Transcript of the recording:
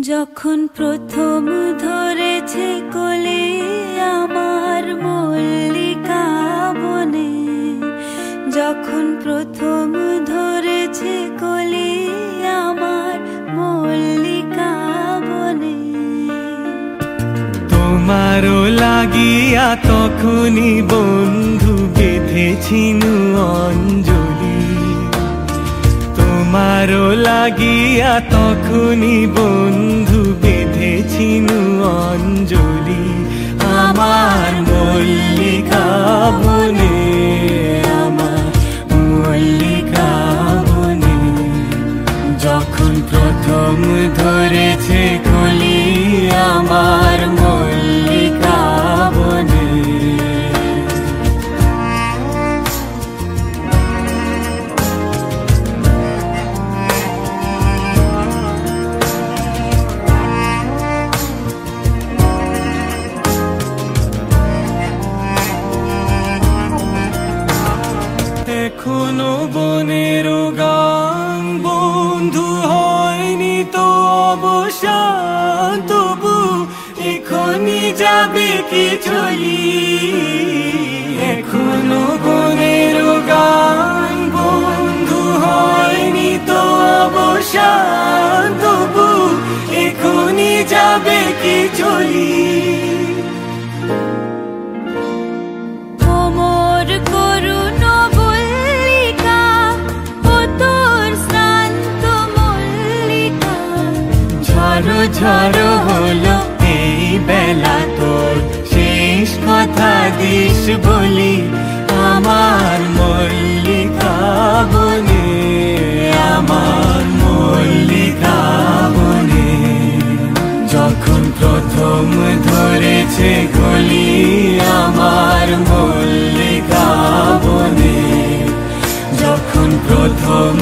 যখন প্রথম ধরেছে কোলে আমার মল্লিকা বনে, যখন প্রথম ধরেছে কোলে আমার মল্লিকা বনে। তোমারও লাগিয়া তখনই বন্ধু বেঁধেছিনু অঞ্জলি, তোমারও লাগিয়া তখনই বন্ধু বেঁধেছিনু অঞ্জলি। আমার মল্লিকা বনে, আমার মল্লিকা বনে, যখন প্রথম ধরেছে কলি আমার মল্লিকা বনে। এখনো বনের গান বন্ধু হয়নি তো অবসান, তবু এখনই যাবে কি চলি। এখনো বনের গান বন্ধু হয়নি তো অবসান, তবু এখনই যাবে কি চলি। ঝড়ো হলো এই বেলা তোর শেষ কথা দিস বলি, আমার মল্লিকা বনে, আমার মল্লিকা বনে, যখন প্রথম ধরেছে কলি আমার মল্লিকা বনে, যখন প্রথম